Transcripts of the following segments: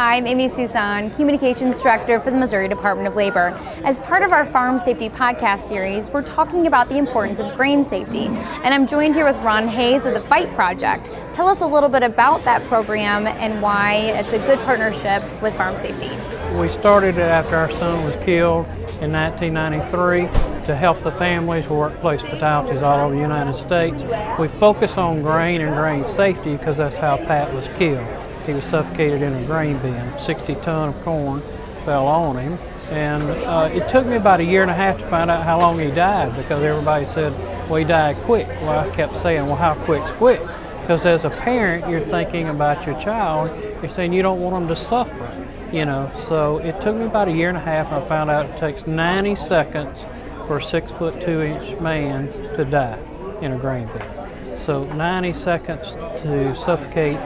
I'm Amy Susan, Communications Director for the Missouri Department of Labor. As part of our Farm Safety podcast series, we're talking about the importance of grain safety. And I'm joined here with Ron Hayes of the Fight Project. Tell us a little bit about that program and why it's a good partnership with Farm Safety. We started it after our son was killed in 1993 to help the families with workplace fatalities all over the United States. We focus on grain and grain safety because that's how Pat was killed. He was suffocated in a grain bin. 60 tons of corn fell on him. And it took me about a year and a half to find out how long he died, because everybody said, well, he died quick. Well, I kept saying, well, how quick's quick? Because as a parent, you're thinking about your child. You're saying you don't want them to suffer, you know. So it took me about a year and a half, and I found out it takes 90 seconds for a 6'2" man to die in a grain bin. So 90 seconds to suffocate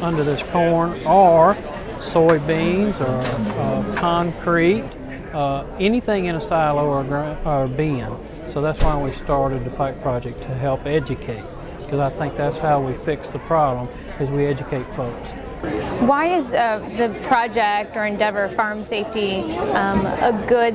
under this corn or soybeans or concrete, anything in a silo or bin. So that's why we started the Fight Project, to help educate, because I think that's how we fix the problem, is we educate folks. Why is the project or endeavor, Farm Safety,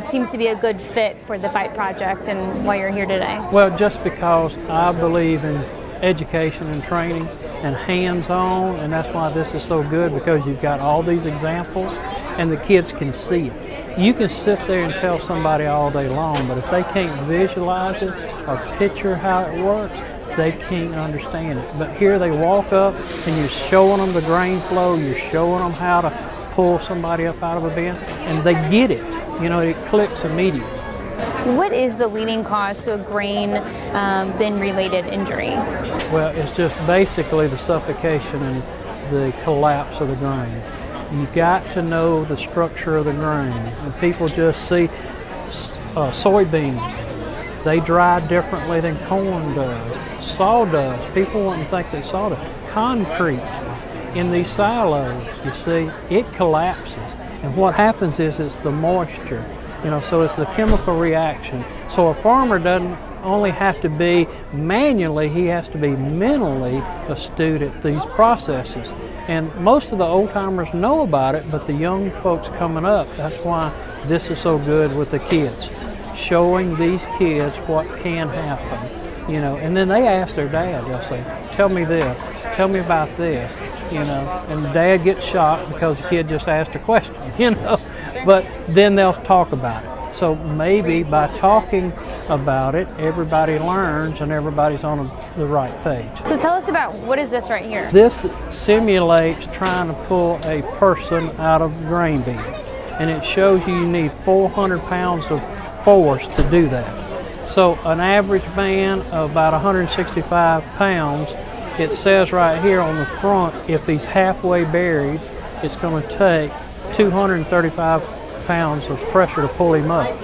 seems to be a good fit for the Fight Project and why you're here today? Well, just because I believe in education and training and hands-on, and that's why this is so good, because you've got all these examples and the kids can see it. You can sit there and tell somebody all day long, but if they can't visualize it or picture how it works, they can't understand it. But here they walk up and you're showing them the grain flow, you're showing them how to pull somebody up out of a bin, and they get it. You know, it clicks immediately. What is the leading cause to a grain bin-related injury? Well, it's just basically the suffocation and the collapse of the grain. You got to know the structure of the grain. And people just see soybeans. They dry differently than corn does. Sawdust, people wouldn't think that sawdust. Concrete in these silos, you see, it collapses. And what happens is it's the moisture. You know, so it's the chemical reaction. So a farmer doesn't only have to be manually, he has to be mentally astute at these processes. And most of the old timers know about it, but the young folks coming up, that's why this is so good with the kids. Showing these kids what can happen, you know, and then they ask their dad, they'll say, tell me this, tell me about this, you know, and dad gets shocked because the kid just asked a question, you know. But then they'll talk about it. So maybe by talking about it, everybody learns and everybody's on the right page. So tell us about, what is this right here? This simulates trying to pull a person out of the grain bin. And it shows you need 400 pounds of force to do that. So an average man of about 165 pounds, it says right here on the front, if he's halfway buried, it's going to take 235 pounds of pressure to pull him up.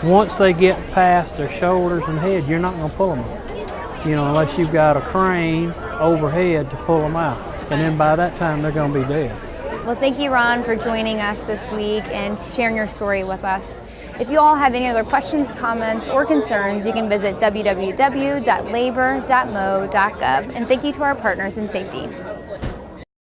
Once they get past their shoulders and head, you're not going to pull them up, you know, unless you've got a crane overhead to pull them out. And then by that time, they're going to be dead. Well, thank you, Ron, for joining us this week and sharing your story with us. If you all have any other questions, comments, or concerns, you can visit www.labor.mo.gov. And thank you to our partners in safety.